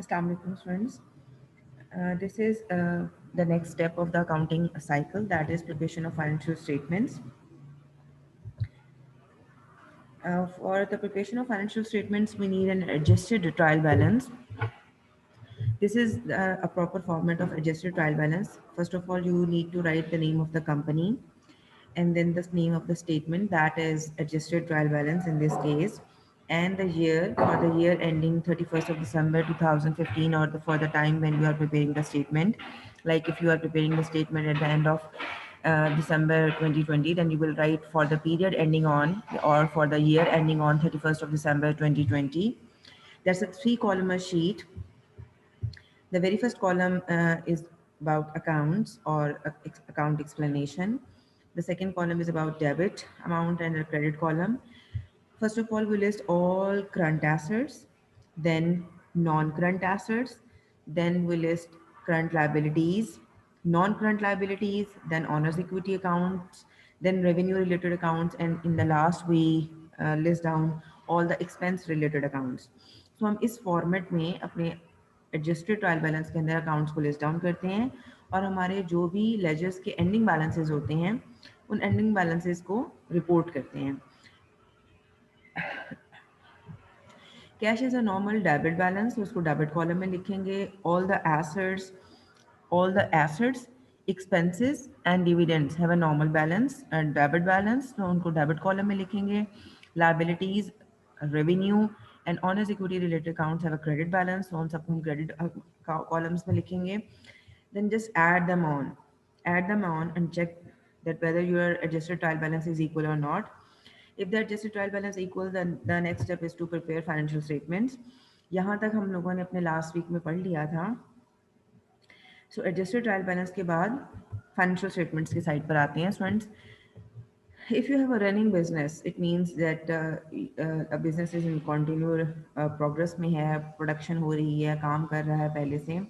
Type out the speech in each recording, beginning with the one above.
Assalamu alaikum friends. This is the next step of the accounting cycle, that is preparation of financial statements. For the preparation of financial statements, we need an adjusted trial balance. This is a proper format of adjusted trial balance. First of all, you need to write the name of the company and then the name of the statement, that is adjusted trial balance in this case, and the year for the year ending 31st of December 2015, or for the time when you are preparing the statement. Like if you are preparing the statement at the end of December 2020, then you will write for the period ending on, or for the year ending on 31st of December 2020. That's a three-column sheet. The very first column is about accounts or account explanation. The second column is about debit amount and a credit column. First of all, we list all current assets, then non-current assets, then we list current liabilities, non-current liabilities, then owner's equity accounts, then revenue related accounts, and in the last we list down all the expense related accounts. So हम इस format में अपने adjusted trial balance के अंदर accounts को list down करते हैं और हमारे जो भी लेजर्स के एंडिंग बैलेंसेस होते हैं उन एंडिंग बैलेंसेस को रिपोर्ट करते हैं. Cash is a normal debit balance, तो उसको डेबिट कॉलम में लिखेंगे. All the assets, expenses and dividends have a normal balance and debit balance, तो उनको डेबिट कॉलम में लिखेंगे. Liabilities, revenue and owners equity related accounts have a credit balance, तो उन सबको हम क्रेडिट कॉलम्स में लिखेंगे. Then just add them on and check that whether your adjusted trial balance is equal or not. If the adjusted trial balance equal, then the next step is to prepare financial statements. यहाँ तक हम लोगों ने अपने last week में पढ़ लिया था. सो एडजस्टेड ट्रायल बैलेंस के बाद फाइनेंशियल स्टेटमेंट्स की साइड पर आते हैं students. If you have a running business, it means that a business is in continual progress में है, प्रोडक्शन हो रही है, काम कर रहा है पहले से,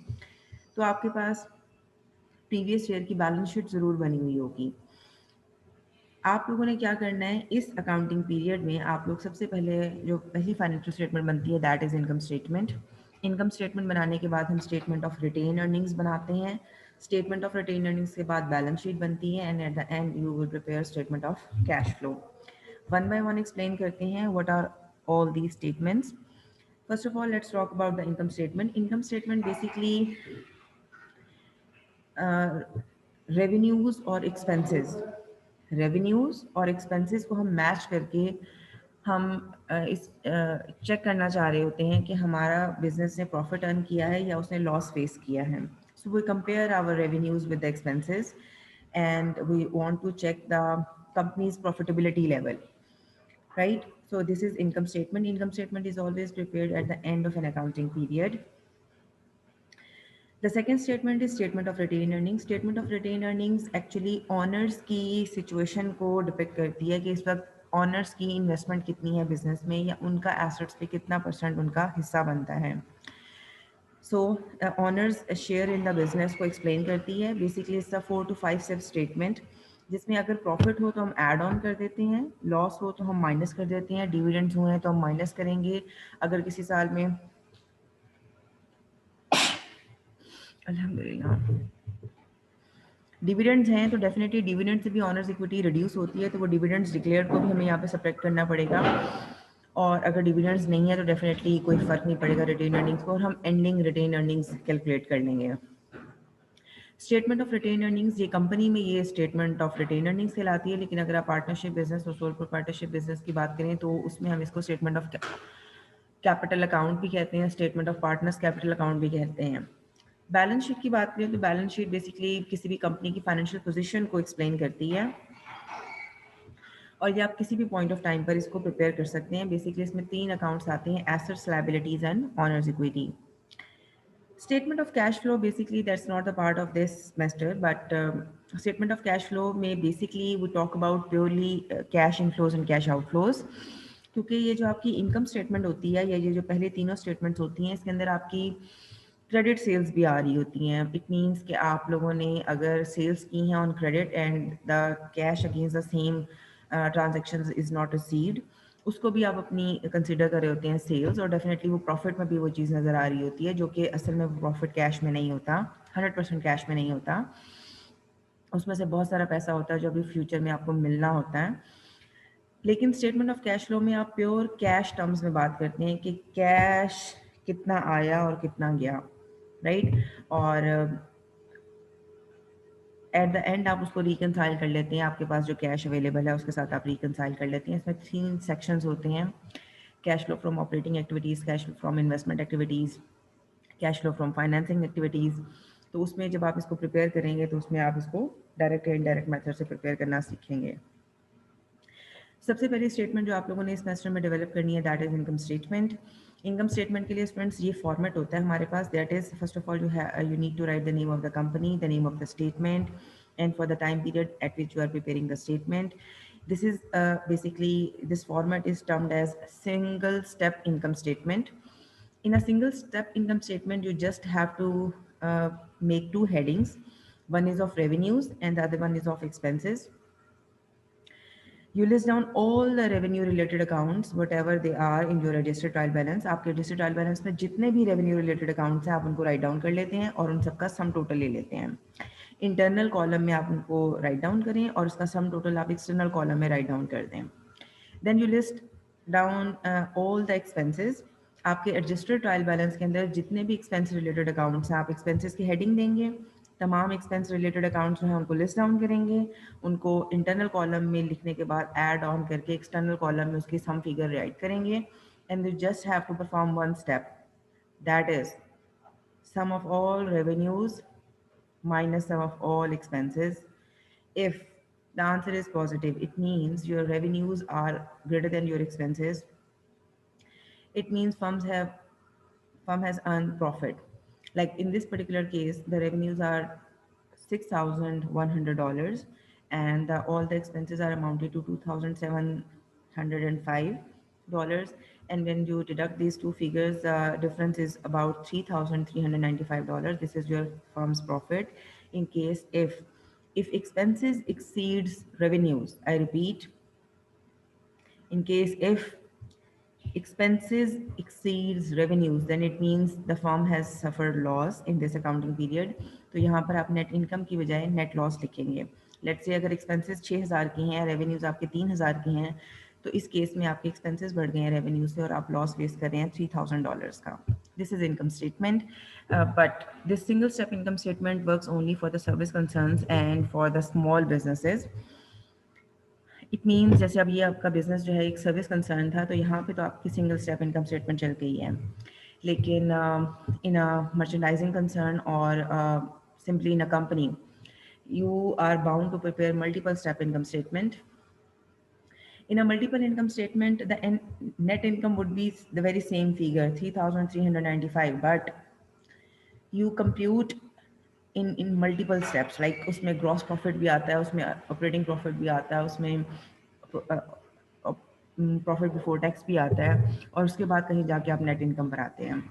तो आपके पास प्रीवियस ईयर की बैलेंस शीट ज़रूर बनी हुई होगी. आप लोगों ने क्या करना है इस अकाउंटिंग पीरियड में, आप लोग सबसे पहले जो पहली फाइनेंशियल स्टेटमेंट बनती है that is income statement. Income statement बनाने के बाद हम स्टेटमेंट ऑफ रिटेन अर्निंग्स बनाते हैं. स्टेटमेंट ऑफ रिटेन अर्निंग्स के बाद बैलेंस शीट बनती है and at the end you will prepare statement of cash flow. One by one explain करते हैं what are all the statements. First of all let's talk about the income statement. Income statement basically revenues और expenses को हम match करके हम इस check करना चाह रहे होते हैं कि हमारा बिजनेस ने प्रॉफिट अर्न किया है या उसने लॉस फेस किया है. So we compare our revenues with the expenses and we want to check the company's profitability level, right? So this is income statement. Income statement is always prepared at the end of an accounting period. The second statement is statement of retained earnings. Statement of retained earnings actually owners की situation को depict करती है कि इस वक्त owners की investment कितनी है बिजनेस में या उनका एसेट्स पे कितना परसेंट उनका हिस्सा बनता है. सो owners share in the business को एक्सप्लेन करती है. Basically it's a 4 to 5 step statement जिसमें अगर प्रॉफिट हो तो हम ऐड ऑन कर देते हैं, लॉस हो तो हम माइनस कर देते हैं, डिविडेंड्स हुए तो हम माइनस करेंगे. अगर किसी साल में अल्हम्दुलिल्लाह डिविडेंड्स हैं तो डेफिनेटली डिविडेंड से भी ऑनर्स इक्विटी रिड्यूस होती है, तो वो डिविडेंड्स डिक्लेयर को भी हमें यहाँ पे सब्ट्रैक्ट करना पड़ेगा. और अगर डिविडेंड्स नहीं है तो डेफिनेटली कोई फ़र्क नहीं पड़ेगा रिटेन अर्निंग्स को, और हम एंडिंग रिटेन अर्निंग्स कैलकुलेट कर लेंगे. स्टेटमेंट ऑफ रिटेन अर्निंग्स, ये कंपनी में ये स्टेटमेंट ऑफ रिटेन अर्निंग्स कहलाती है, लेकिन अगर आप पार्टनरशिप बिजनेस और सोल पार्टनरशिप बिजनेस की बात करें तो उसमें हम इसको स्टेटमेंट ऑफ कैपिटल अकाउंट भी कहते हैं, statement of partners capital account भी कहते हैं. बैलेंस शीट की बात करें तो बैलेंस शीट बेसिकली किसी भी कंपनी की फाइनेंशियल पोजीशन को एक्सप्लेन करती है और ये आप किसी भी पॉइंट ऑफ टाइम पर इसको प्रिपेयर कर सकते हैं. बेसिकली इसमें 3 अकाउंट्स आते हैं, assets, liabilities and owners equity. Statement of cash flow, basically that's not the part of this semester, but statement of cash flow में basically we talk about purely cash inflows and cash outflows. क्योंकि ये जो आपकी income statement होती है या ये जो पहले तीनों स्टेटमेंट्स होती हैं इसके अंदर आपकी क्रेडिट सेल्स भी आ रही होती हैं. इट मीन्स कि आप लोगों ने अगर सेल्स की हैं on credit and the cash against the same transaction is not received, उसको भी आप अपनी कंसिडर कर रहे होते हैं सेल्स, और डेफिनेटली वो प्रॉफिट में भी वो चीज़ नज़र आ रही होती है, जो कि असल में वो प्रॉफिट कैश में नहीं होता, 100% कैश में नहीं होता, उसमें से बहुत सारा पैसा होता है जो अभी फ्यूचर में आपको मिलना होता है। लेकिन स्टेटमेंट ऑफ कैश फ्लो में आप प्योर कैश टर्म्स में बात करते हैं कि कैश कितना आया और कितना गया, राइट। और एट द एंड आप उसको रिकनसाइल कर लेते हैं, आपके पास जो कैश अवेलेबल है उसके साथ आप रिकनसाइल कर लेते हैं। इसमें 3 सेक्शंस होते हैं: cash flow from operating activities, cash flow from investment activities, cash flow from financing activities. तो उसमें जब आप इसको प्रिपेयर करेंगे तो उसमें आप इसको डायरेक्ट या इनडायरेक्ट मेथड से प्रिपेयर करना सीखेंगे। सबसे पहली स्टेटमेंट जो आप लोगों ने इस सेमेस्टर में डेवलप करनी है, that is income statement. Income statement के लिए स्टूडेंट्स ये फॉर्मेट होता है हमारे पास, that is first of all you need to write the name of the company, the name of the statement, and for the time period at which you are preparing the statement. This is basically, this format is termed as single step income statement. In a single step income statement, you just have to uh, make 2 headings. One is of revenues and the other one is of expenses. You list down all the revenue related accounts, whatever they are in your registered trial balance. आपके registered trial balance में जितने भी revenue related accounts हैं आप उनको write down कर लेते हैं और उन सबका sum total ले लेते हैं। Internal column में आप उनको write down करें और उसका sum total आप external column में write down कर दें। Then you list down all the expenses. आपके एडजस्टेड ट्रायल बैलेंस के अंदर जितने भी एक्सपेंस रिलेटेड अकाउंट्स हैं आप एक्सपेंसेस की हेडिंग देंगे, तमाम एक्सपेंस रिलेटेड अकाउंट्स जो हैं उनको लिस्ट डाउन करेंगे, उनको इंटरनल कॉलम में लिखने के बाद ऐड ऑन करके एक्सटर्नल कॉलम में उसकी सम फिगर राइट करेंगे, and you just have to perform one step, that is sum of all revenues minus sum of all expenses. If the answer is positive, it means your revenues are greater than your expenses. It means firm has earned profit. Like in this particular case, the revenues are $6,100 and all the expenses are amounted to $2,705. And when you deduct these two figures, the difference is about $3,395. This is your firm's profit. In case if expenses exceeds revenues, I repeat, in case if expenses exceeds revenues, then it means the firm has suffered loss in this accounting period. तो यहाँ पर आप net income की बजाय net loss लिखेंगे। Let's say अगर expenses 6,000 की हैं, रेवेन्यूज आपके 3,000 की हैं, तो इस केस में आपके एक्सपेंसेस बढ़ गए हैं रेवेन्यू से और आप लॉस फेस कर रहे हैं $3,000 का। This is income statement, but this single step income statement works only for the service concerns and for the small businesses. It means जैसे अब ये आपका बिजनेस जो है एक सर्विस कंसर्न था, तो यहाँ पे तो आपकी सिंगल स्टेप इनकम स्टेटमेंट चल गई है, लेकिन इन अ मर्चेंडाइजिंग कंसर्न और simply in a company, you are bound to prepare multiple step income statement. In a multiple income statement, the net income would be the very same figure, 3,395, but you compute in multiple steps, like उसमें gross profit भी आता है, उसमें operating profit भी आता है, उसमें profit before tax भी आता है, और उसके बाद कहीं जाके आप नेट इनकम पर आते हैं।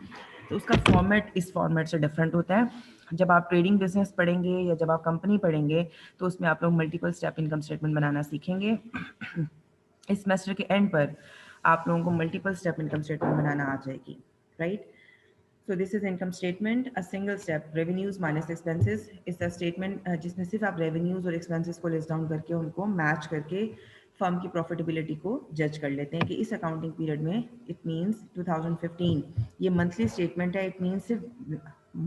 तो उसका फॉर्मेट इस फॉर्मेट से डिफरेंट होता है। जब आप ट्रेडिंग बिजनेस पढ़ेंगे या जब आप कंपनी पढ़ेंगे तो उसमें आप लोग मल्टीपल स्टेप इनकम स्टेटमेंट बनाना सीखेंगे। इस सेमेस्टर के एंड पर आप लोगों को मल्टीपल स्टेप इनकम स्टेटमेंट बनाना आ जाएगी, right. So this is income statement, a single step, revenues minus expenses is the statement जिसमें सिर्फ आप revenues और expenses को list down करके उनको match करके फर्म की प्रॉफिटेबिलिटी को जज कर लेते हैं कि इस अकाउंटिंग पीरियड में, इट मीन्स 2015, ये मंथली स्टेटमेंट है, इट मीन्स सिर्फ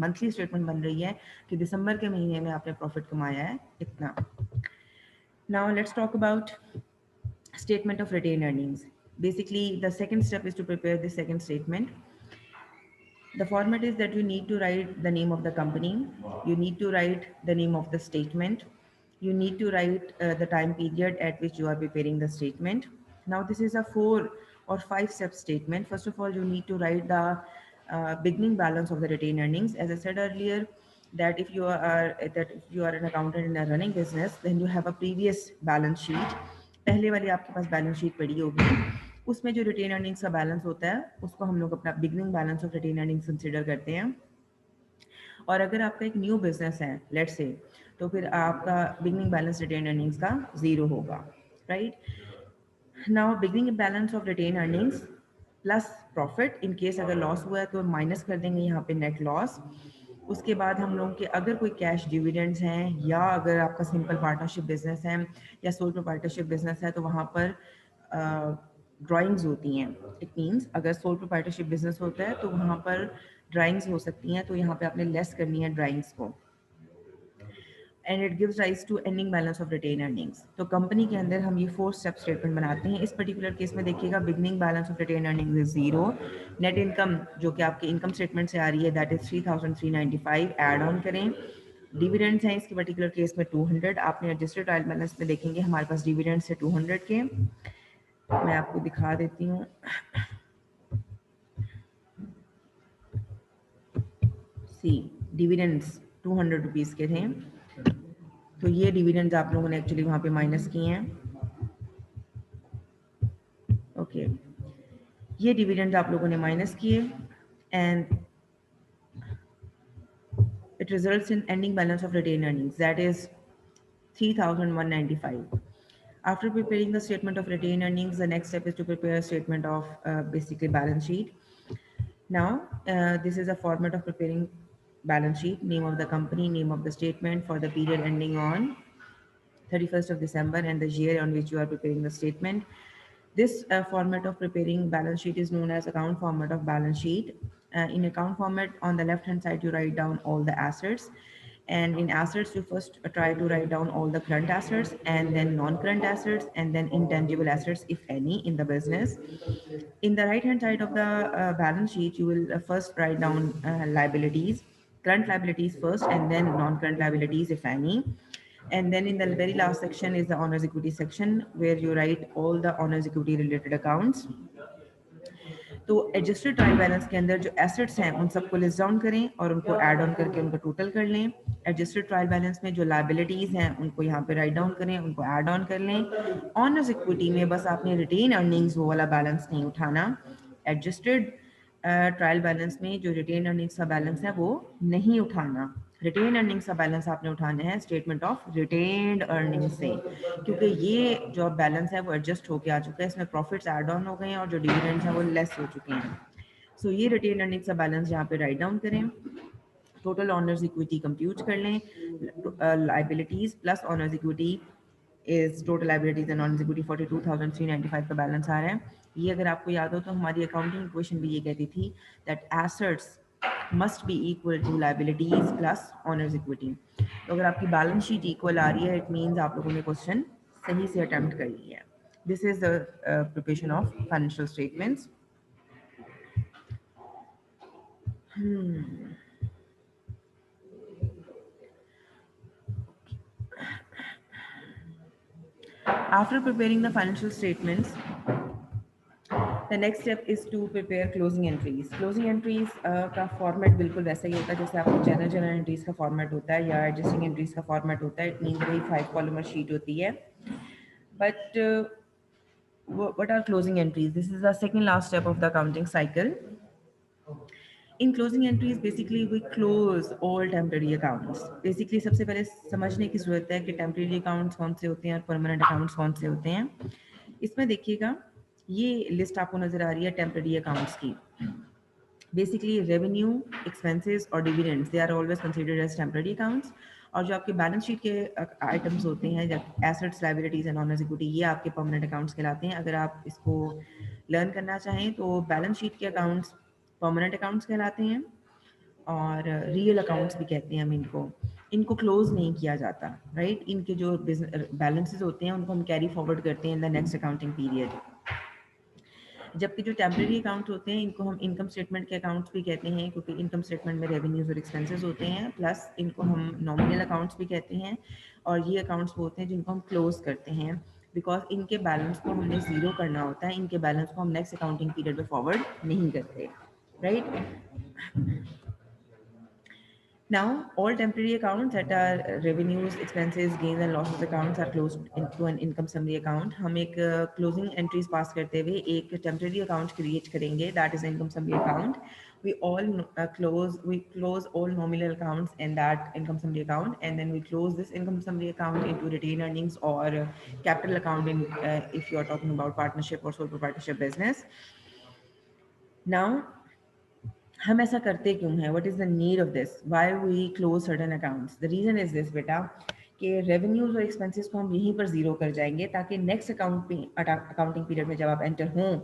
मंथली स्टेटमेंट बन रही है कि दिसंबर के महीने में आपने प्रॉफिट कमाया है इतना। Now let's talk about statement of retained earnings. Basically, the second step is to prepare the second statement. The format is that you need to write the name of the company, you need to write the name of the statement, you need to write the time period at which you are preparing the statement. Now, this is a 4 or 5 step statement. First of all, you need to write the beginning balance of the retained earnings. As I said earlier, that if you are an accountant in a running business, then you have a previous balance sheet. पहले वाली आपके पास balance sheet पड़ी होगी, उसमें जो retain earnings का balance होता है उसको हम लोग अपना beginning balance of retain earnings consider करते हैं। और अगर आपका एक न्यू बिजनेस है लेट्स से, तो फिर आपका बिगनिंग बैलेंस रिटेन अर्निंग्स का 0 होगा, right. Now beginning balance of retain earnings plus profit, in case अगर लॉस हुआ है तो माइनस कर देंगे यहाँ पे नेट लॉस। उसके बाद हम लोग के अगर कोई कैश डिविडेंड्स हैं या अगर आपका सिंपल पार्टनरशिप बिजनेस है या सोल प्रोप्राइटरशिप बिजनेस है तो वहाँ पर ड्राइंग्स होती हैं। इट मीन्स अगर सोल प्रोप्राइटरशिप बिजनेस होता है तो वहाँ पर ड्राइंग्स हो सकती हैं, तो यहाँ पे आपने लेस करनी है ड्राइंग्स को। And it gives rise to ending balance of retain earnings. तो कंपनी के अंदर हम ये 4 स्टेप स्टेटमेंट बनाते हैं। इस पर्टिकुलर केस में देखिएगा beginning balance of retain earnings is 0। Net income जो कि आपके इनकम स्टेटमेंट से आ रही है दैट इज 3395, ऐड ऑन करें। डिविडेंड्स हैं इसके पर्टिकुलर केस में 200, आपने एडजस्टेड ट्रायल बैलेंस में देखेंगे हमारे पास डिविडेंड्स है 200 के। मैं आपको दिखा देती हूँ। सी डिविडेंड्स 200 रुपीज़ के थे, तो ये डिविडेंड्स आप लोगों ने एक्चुअली वहाँ पे माइनस किए हैं। ओके, ये डिविडेंड आप लोगों ने माइनस किए and it results in ending balance of retained earnings, that is 3195. After preparing the statement of retained earnings, the next step is to prepare a statement of basically balance sheet. Now, this is a format of preparing balance sheet: name of the company, name of the statement for the period ending on 31st of December and the year on which you are preparing the statement. This format of preparing balance sheet is known as account format of balance sheet. In account format, on the left hand side, you write down all the assets. And in assets, you first try to write down all the current assets and then non-current assets and then intangible assets, if any, in the business. In the right hand side of the balance sheet, you will first write down liabilities, current liabilities first and then non-current liabilities, if any. And then in the very last section is the honors equity section where you write all the honors equity related accounts. तो adjusted trial balance के अंदर जो assets हैं उन सबको list down करें और उनको ऐड ऑन करके उनको टोटल कर लें। एडजस्टेड ट्रायल बैलेंस में जो लाइबिलिटीज़ हैं उनको यहाँ पे राइट डाउन करें, उनको ऐड ऑन कर लें। ऑनर्स इक्विटी में बस आपने रिटेन अर्निंग्स वो वाला बैलेंस नहीं उठाना। एडजस्टेड ट्रायल बैलेंस में जो रिटेन अर्निंग्स का बैलेंस है वो नहीं उठाना। रिटेन अर्निंग्स का बैलेंस आपने उठाना है स्टेटमेंट ऑफ रिटेन्ड अर्निंग्स से, क्योंकि ये जो बैलेंस है वो एडजस्ट होके आ चुका है, इसमें प्रॉफिट्स ऐड ऑन हो गए हैं और जो डिविडेंड्स हैं वो लेस हो चुके हैं। सो ये रिटेन अर्निंग्स का बैलेंस यहाँ पे राइट डाउन करें। टोटल ऑनर्स इक्विटी कंप्यूट कर लें। Liabilities plus owners equity is total liabilities and owners equity 42,395 का बैलेंस आ रहा है। ये अगर आपको याद हो तो हमारी अकाउंटिंग इक्वेशन भी ये कहती थी that assets must be equal to liabilities plus owners equity. तो अगर आपकी बैलेंस शीट इक्वल आ रही है इट मीन्स आप लोगों ने क्वेश्चन सही से अटेम्प्ट कर लिया है। This is the preparation of financial statements. After preparing the financial statements, the next step is to prepare closing entries. Closing entries का फॉर्मेट बिल्कुल वैसा ही होता है जैसे आपको जनरल एंट्रीज का फॉर्मेट होता है या एडजस्टिंग एंट्रीज का फॉर्मेट होता है। इट मीन्स वही 5 कॉलम शीट होती है। But what are closing entries? This is the second last step of the accounting cycle. In closing entries, basically we close all temporary accounts. Basically सबसे पहले समझने की जरूरत है कि temporary accounts कौन से होते हैं और permanent accounts कौन से होते हैं। इसमें देखिएगा ये लिस्ट आपको नजर आ रही है टेम्पररी अकाउंट्स की। बेसिकली रेवेन्यू, एक्सपेंसेस और dividends they are always considered as temporary accounts. और जो आपके बैलेंस शीट के आइटम्स होते हैं जब assets, liabilities and owners equity, ये आपके परमानेंट अकाउंट्स कहलाते हैं। अगर आप इसको लर्न करना चाहें तो बैलेंस शीट के अकाउंट्स परमानेंट अकाउंट्स कहलाते हैं और रियल अकाउंट्स भी कहते हैं हम इनको। इनको क्लोज नहीं किया जाता, राइट। इनके जो बैलेंसेस होते हैं उनको हम कैरी फॉरवर्ड करते हैं in the next accounting period. जबकि जो टेम्पररी अकाउंट होते हैं इनको हम इनकम स्टेटमेंट के अकाउंट्स भी कहते हैं, क्योंकि इनकम स्टेटमेंट में रेवेन्यूज और एक्सपेंसेस होते हैं। प्लस इनको हम नॉमिनल अकाउंट्स भी कहते हैं और ये अकाउंट्स होते हैं जिनको हम क्लोज करते हैं बिकॉज इनके बैलेंस को हमने ज़ीरो करना होता है। इनके बैलेंस को हम नेक्स्ट अकाउंटिंग पीरियड में फॉरवर्ड नहीं करते, right. Now, all temporary accounts that are revenues, expenses, gains and losses accounts are closed into an income summary account. हम एक closing entries pass करते हुए एक temporary account create करेंगे, that is income summary account. We close all nominal accounts in that income summary account, and then we close this income summary account into retained earnings or capital account in if you are talking about partnership or sole proprietorship business. Now, हम ऐसा करते क्यों हैं? What is the need of this? Why we close certain accounts? The reason is this बेटा, कि revenues और expenses को हम यहीं पर जीरो कर जाएंगे ताकि नेक्स्ट अकाउंटिंग पीरियड में जब आप एंटर हों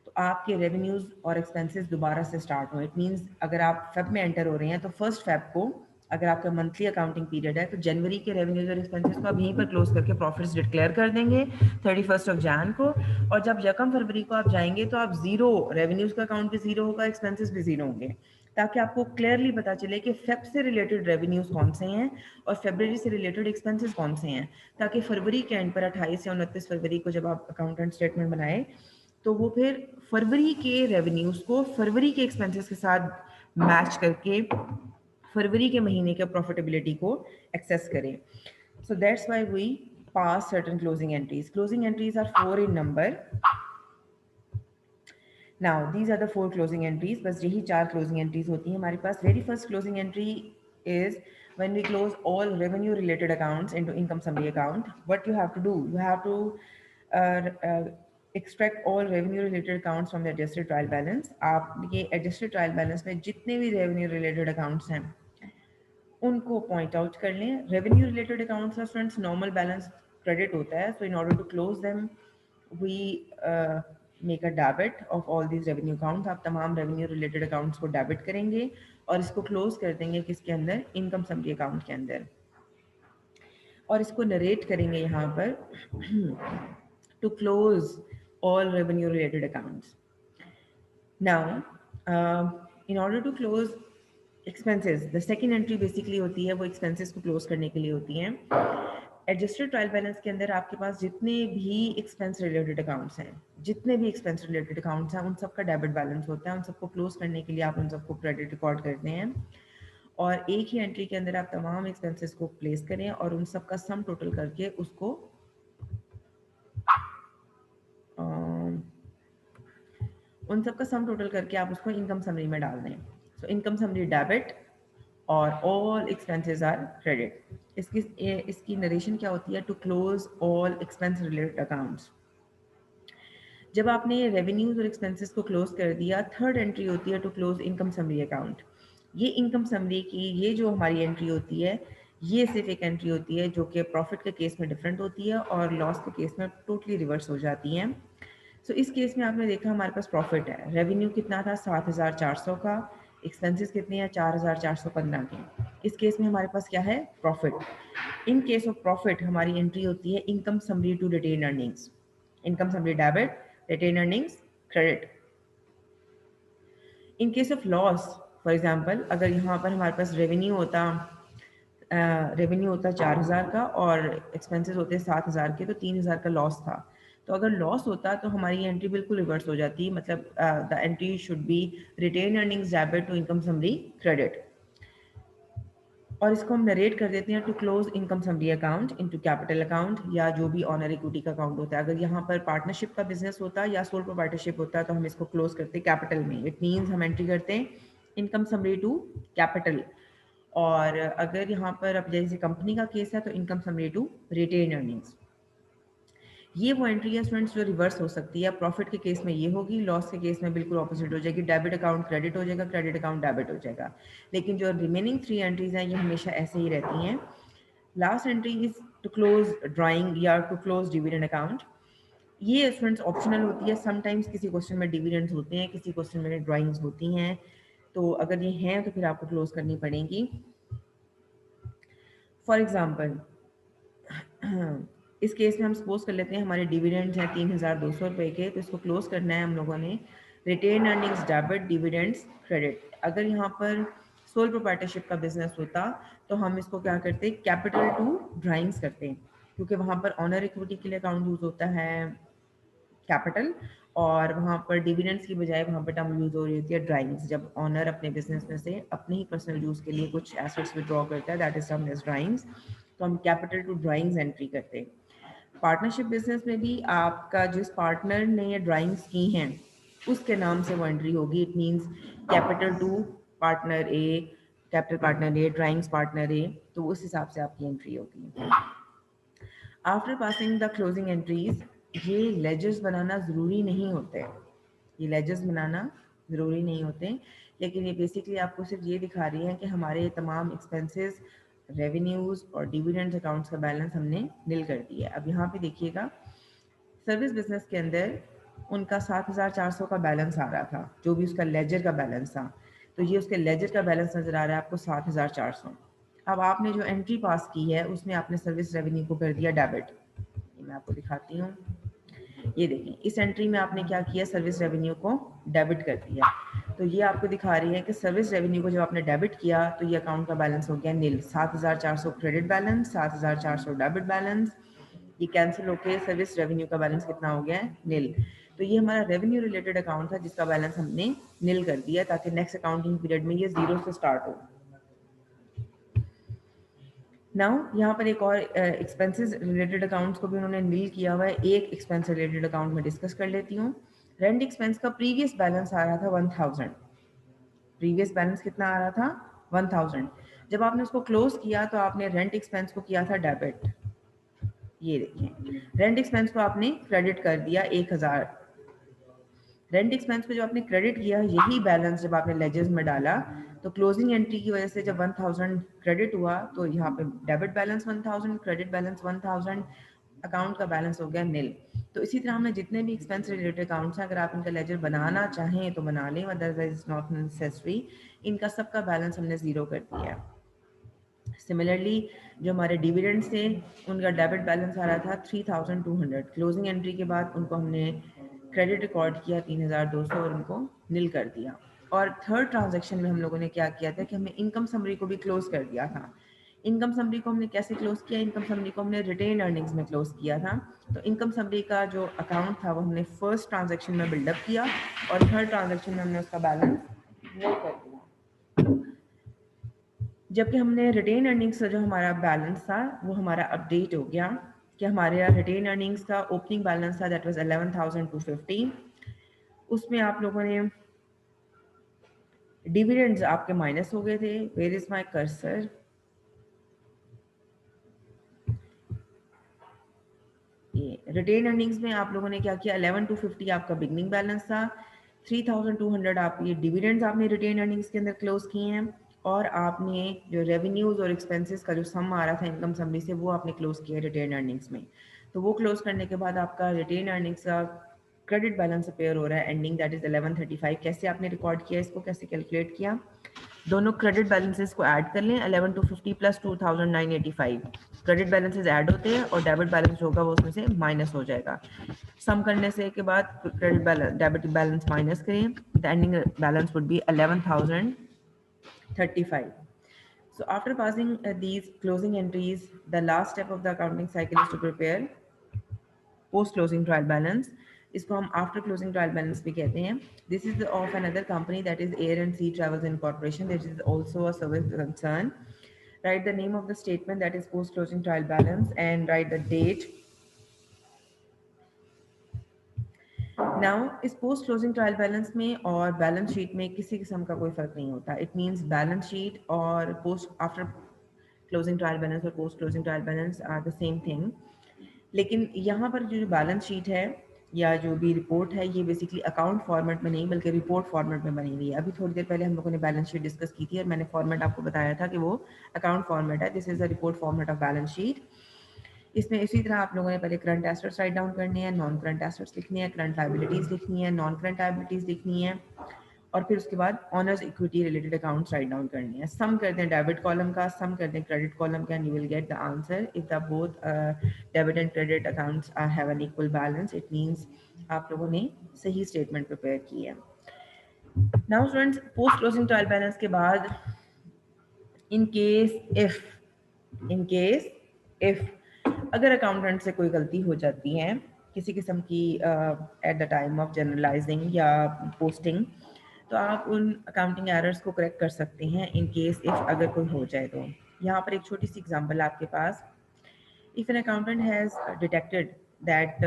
तो आपके रेवेन्यूज और एक्सपेंसेस दोबारा से स्टार्ट हों. इट मीन्स अगर आप फेब में एंटर हो रहे हैं तो फर्स्ट फेब को, अगर आपका मंथली अकाउंटिंग पीरियड है, तो जनवरी के रेवेन्यूज और एक्सपेंसेस को आप यहीं पर क्लोज करके प्रॉफिट्स डिक्लेयर कर देंगे 31 को. और जब 1 फरवरी को आप जाएंगे तो आप जीरो, रेवेन्यूज का अकाउंट भी जीरो होगा, एक्सपेंसेस भी जीरो होंगे, ताकि आपको क्लियरली पता चले कि फेब से रिलेटेड रेवेन्यूज कौन से हैं और फरवरी से रिलेटेड एक्सपेंसेस कौन से हैं, ताकि फरवरी के एंड पर 28 या 29 फरवरी को जब आप अकाउंटेंट स्टेटमेंट बनाए तो वो फिर फरवरी के रेवेन्यूज को फरवरी के एक्सपेंसेस के साथ मैच करके फरवरी के महीने के प्रॉफिटेबिलिटी को एक्सेस करें. So that's why we pass certain closing entries. Closing entries are 4 in number. Now these are the 4 closing entries. बस यही 4 closing entries होती हैं हमारे पास. Very first closing entry is when we close all revenue related accounts into income summary account. What you have to do? You have to extract all revenue related accounts from the adjusted trial balance. आप ये adjusted trial balance में जितने भी revenue related accounts हैं उनको point out कर लें. Revenue related accounts का स्टूडेंट्स नॉर्मल बैलेंस क्रेडिट होता है, so in order to close them we make a debit of all these revenue accounts. आप तमाम रेवेन्यू रिलेटेड अकाउंट्स को डेबिट करेंगे और इसको क्लोज कर देंगे किसके अंदर? इनकम समरी अकाउंट के अंदर. और इसको नरेट करेंगे यहाँ पर to close all revenue related accounts. Now in order to close expenses, the second entry basically होती है वो एक्सपेंसेस को क्लोज करने के लिए होती हैं. एडजस्टेड ट्रायल बैलेंस के अंदर आपके पास जितने भी एक्सपेंस रिलेटेड अकाउंट्स हैं, जितने भी एक्सपेंस रिलेटेड अकाउंट्स हैं, उन सबका डेबिट बैलेंस होता है. उन सबको क्लोज करने के लिए आप उन सबको क्रेडिट रिकॉर्ड करते हैं और एक ही एंट्री के अंदर आप तमाम एक्सपेंसेस को प्लेस करें और उन सबका सम टोटल करके उसको उन सबका सम टोटल करके आप उसको इनकम समरी में डाल दें. सो इनकम समरी डेबिट और ऑल एक्सपेंसेस आर क्रेडिट. इसकी नरेशन क्या होती है? To close all expense related accounts. जब आपने रेवेन्यूज और एक्सपेंसेस को क्लोज कर दिया, थर्ड एंट्री होती है to close income summary account. ये इनकम समरी की ये जो हमारी एंट्री होती है, ये सिर्फ एक एंट्री होती है जो कि प्रॉफिट के केस में डिफरेंट होती है और लॉस के केस में टोटली रिवर्स हो जाती है. सो इस केस में आपने देखा हमारे पास प्रॉफिट है. रेवेन्यू कितना था? 7,400 का. एक्सपेंसेस कितने हैं? 4,415 के. इस केस में हमारे पास क्या है? Profit. In case of profit हमारी एंट्री होती है income summary to retain earnings. Income summary debit, retain earnings credit. In case of loss, for example, अगर यहाँ पर हमारे पास रेवेन्यू होता 4,000 का और एक्सपेंसेस होते 7,000 के, तो 3,000 का लॉस था. तो अगर लॉस होता तो हमारी एंट्री बिल्कुल रिवर्स हो जाती. मतलब the entry should be retain earnings debit to income summary credit. और इसको हम नरेट कर देते हैं to close income summary account into capital account या जो भी ऑनर इक्विटी का अकाउंट होता है. अगर यहाँ पर पार्टनरशिप का बिजनेस होता या सोल प्रोप्राइटरशिप होता तो हम इसको क्लोज करते कैपिटल में. इट मीन्स हम एंट्री करते हैं इनकम समरी टू कैपिटल. और अगर यहाँ पर अब जैसे कंपनी का केस है तो income summary to retain earnings. ये वो एंट्री है स्टूडेंट्स जो रिवर्स हो सकती है. प्रॉफिट के केस में ये होगी, लॉस के केस में बिल्कुल ऑपोजिट हो जाएगी. डेबिट अकाउंट क्रेडिट हो जाएगा, क्रेडिट अकाउंट डेबिट हो जाएगा. लेकिन जो रिमेनिंग 3 एंट्रीज हैं ये हमेशा ऐसे ही रहती हैं. Last entry is to close drawing या टू क्लोज डिविडेंड अकाउंट. ये स्टूडेंट्स ऑप्शनल होती है. समटाइम्स किसी क्वेश्चन में डिविडेंड्स होते हैं, किसी क्वेश्चन में ड्राइंग्स होती हैं. तो अगर ये हैं तो फिर आपको क्लोज करनी पड़ेंगी. फॉर एग्जाम्पल इस केस में हम सपोज कर लेते हैं हमारे डिविडेंड्स हैं 3,200 रुपये के, तो इसको क्लोज करना है हम लोगों ने retain earnings debit dividends credit. अगर यहाँ पर सोल प्रोप्राइटरशिप का बिजनेस होता तो हम इसको क्या करते? कैपिटल टू ड्राइंग्स करते हैं, क्योंकि वहाँ पर ऑनर इक्विटी के लिए अकाउंट यूज होता है, कैपिटल, और वहाँ पर डिविडेंड्स की बजाय वहाँ पर टर्म यूज़ हो रही होती है ड्राइंग्स। जब ऑनर अपने बिजनेस में से अपने ही पर्सनल यूज़ के लिए कुछ एसेट्स विड्रॉ करता है, that is termed as drawings. तो हम कैपिटल टू ड्राइंग्स एंट्री करते हैं। पार्टनरशिप बिजनेस में भी आपका जिस पार्टनर ने ये ड्राइंग्स की हैं उसके नाम से वो एंट्री होगी। It means capital to partner A, capital partner A, drawings partner A, तो उस हिसाब से आपकी एंट्री होगी। After passing the closing entries, ये लेजर्स बनाना ज़रूरी नहीं होते, ये लेजर्स बनाना ज़रूरी नहीं होते, लेकिन ये बेसिकली आपको सिर्फ ये दिखा रही है कि हमारे तमाम एक्सपेंसेस, रेवेन्यूज़ और डिविडेंड अकाउंट्स का बैलेंस हमने नील कर दिया है। अब यहाँ पे देखिएगा, सर्विस बिजनेस के अंदर उनका 7,400 का बैलेंस आ रहा था, जो भी उसका लेजर का बैलेंस था, तो ये उसके लेजर का बैलेंस नज़र आ रहा है आपको 7,400। अब आपने जो एंट्री पास की है उसमें आपने सर्विस रेवेन्यू को कर दिया डेबिट। ये मैं आपको दिखाती हूँ, ये देखें, इस एंट्री में आपने क्या किया, सर्विस रेवेन्यू को डेबिट कर दिया। तो ये आपको दिखा रही है कि सर्विस रेवेन्यू को जब आपने डेबिट किया तो ये अकाउंट का बैलेंस हो गया नील। 7,400 क्रेडिट बैलेंस, 7,400 डेबिट बैलेंस, ये कैंसिल होके सर्विस रेवेन्यू का बैलेंस कितना हो गया है, नील। तो ये हमारा रेवेन्यू रिलेटेड अकाउंट था जिसका बैलेंस हमने नील कर दिया, ताकि नेक्स्ट अकाउंटिंग पीरियड में ये जीरो से स्टार्ट हो। नाउ यहाँ पर एक और एक्सपेंसेस रिलेटेड अकाउंट्स को भी उन्होंने नील किया हुआ है। एक एक्सपेंस रिलेटेड अकाउंट में डिस्कस कर लेती हूँ। रेंट एक्सपेंस का प्रीवियस बैलेंस आ रहा था 1000, प्रीवियस बैलेंस कितना आ रहा था, 1000। जब आपने उसको क्लोज किया तो आपने रेंट एक्सपेंस को किया था डेबिट। ये देखिए, रेंट एक्सपेंस को आपने क्रेडिट कर दिया 1000। रेंट एक्सपेंस को जो आपने क्रेडिट किया, यही बैलेंस जब आपने लेजर्स में डाला तो क्लोजिंग एंट्री की वजह से जब 1000 क्रेडिट हुआ तो यहाँ पे debit balance 1000, credit balance 1000, account का बैलेंस हो गया नील। तो इसी तरह हमने जितने भी एक्सपेंस रिलेटेड अकाउंट्स हैं, अगर आप इनका लेजर बनाना चाहें तो बना लें, अदरवाइज इज नॉट नेसेसरी। इनका सबका बैलेंस हमने जीरो कर दिया है। सिमिलरली जो हमारे डिविडेंड्स थे उनका डेबिट बैलेंस आ रहा था 3200, क्लोजिंग एंट्री के बाद उनको हमने क्रेडिट रिकॉर्ड किया 3200 और उनको नील कर दिया। और थर्ड ट्रांजैक्शन में हम लोगों ने क्या किया था कि हमने इनकम समरी को भी क्लोज कर दिया था। इनकम समरी को हमने कैसे क्लोज किया, इनकम समरी को हमने रिटेन अर्निंग्स में क्लोज किया था। तो इनकम समरी का जो अकाउंट था वो हमने फर्स्ट ट्रांजैक्शन में बिल्डअप किया और थर्ड ट्रांजैक्शन में हमने उसका बैलेंस नील कर दिया। जबकि हमने रिटेन अर्निंग्स का जो हमारा बैलेंस था वो हमारा अपडेट हो गया कि हमारे यहाँ रिटेन अर्निंग्स का ओपनिंग बैलेंस था दैट वाज 11,250। उसमें आप लोगों ने डिविडेंड्स आपके माइनस हो गए थे। वेयर इज माय कर्सर, ये रिटेन अर्निंग्स में आप लोगों ने क्या किया, 11,250 आपका बिगनिंग बैलेंस था, 3,200 आप ये डिविडेंड्स आपने रिटेन अर्निंग्स के अंदर क्लोज किए हैं, और आपने जो रेवेन्यूज और एक्सपेंसेस का जो सम आ रहा था इनकम समरी से वो आपने क्लोज किया रिटेन अर्निंग्स में। तो वो क्लोज करने के बाद आपका रिटेन अर्निंग्स का क्रेडिट बैलेंस अपेयर हो रहा है एंडिंग दैट इज 1135। कैसे आपने रिकॉर्ड किया, इसको कैसे कैलकुलेट किया, दोनों क्रेडिट बैलेंसेस को ऐड कर लें, 11,250 प्लस 2,985 क्रेडिट बैलेंसेस ऐड होते हैं और डेबिट बैलेंस होगा वो उसमें से माइनस हो जाएगा। सम करने से के बाद credit balance debit balance minus करें, the ending balance would be 11,035. So after passing these closing entries, the last step of the accounting cycle is to prepare post closing trial balance. इसको हम after closing trial balance भी कहते हैं। This is of another company that is air and sea travels incorporation, this is also a service concern. Write the name of the statement that is post closing trial balance and write the date. Now इस post closing trial balance में और balance sheet में किसी किस्म का कोई फर्क नहीं होता। इट मीन्स बैलेंस शीट और post after closing trial balance और post closing trial balance are the same thing. लेकिन यहाँ पर जो बैलेंस शीट है या जो भी रिपोर्ट है ये बेसिकली अकाउंट फॉर्मेट में नहीं बल्कि रिपोर्ट फॉर्मेट में बनी हुई है। अभी थोड़ी देर पहले हम लोगों ने बैलेंस शीट डिस्कस की थी और मैंने फॉर्मेट आपको बताया था कि वो अकाउंट फॉर्मेट है। This is the report format of balance sheet. इसमें इसी तरह आप लोगों ने पहले करंट एसेट्स राइट डाउन करने हैं, नॉन करंट एसेट्स लिखनी है, करंट लायबिलिटीज लिखनी है, नॉन करंट लायबिलिटीज लिखनी है, और फिर उसके बाद honours equity related accounts write down करनी है। सम कर दें डेबिट कॉलम का, सम कर दें क्रेडिट कॉलम का, and you will get the answer. If the both debit and credit accounts have an equal balance, it means आप लोगों ने सही स्टेटमेंट प्रिपेयर की है। Now students, post closing trial balance के बाद इन केस इफ अगर अकाउंटेंट से कोई गलती हो जाती है किसी किस्म की at the time of journalizing या पोस्टिंग, तो आप उन अकाउंटिंग एरर्स को करेक्ट कर सकते हैं इन केस इफ अगर कोई हो जाए तो। यहाँ पर एक छोटी सी एग्जांपल आपके पास, if an accountant has detected that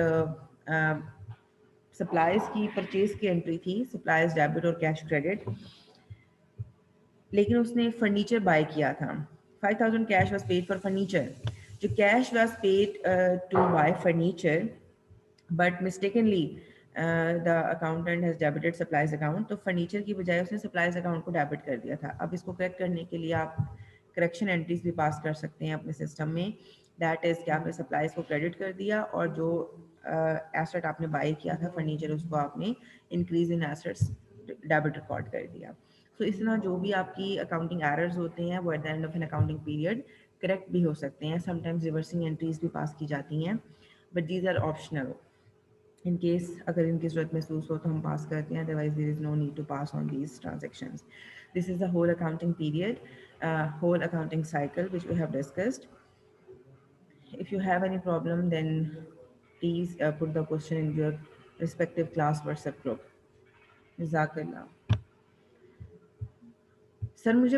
supplies की परचेज की एंट्री थी, सप्लाइज डेबिट और कैश क्रेडिट, लेकिन उसने फर्नीचर बाय किया था, 5000 cash was paid for furniture, जो cash was paid to buy furniture but mistakenly the accountant has debited supplies account, तो फर्नीचर की बजाय उसने सप्लाइज अकाउंट को डेबिट कर दिया था। अब इसको करेक्ट करने के लिए आप करेक्शन एंट्रीज भी पास कर सकते हैं अपने सिस्टम में, दैट इज़ कि आपने सप्लाइज को क्रेडिट कर दिया और जो एसेट आपने बाय किया था फर्नीचर, उसको आपने increase in assets debit record कर दिया। सो इस तरह जो भी आपकी अकाउंटिंग एरर्स होते हैं वो eight the end of an accounting period correct भी हो सकते हैं। समटाइम्स रिवर्सिंग एंट्रीज भी पास की जाती हैं, but these are optional. In case अगर इनकी ज़रूरत महसूस हो तो हम पास करते हैं, otherwise there is no need to pass on these transactions. This is the whole accounting period, whole accounting cycle which we have discussed. If you have any problem, then please put the question in your respective class WhatsApp group. Jazakallah. Sir मुझे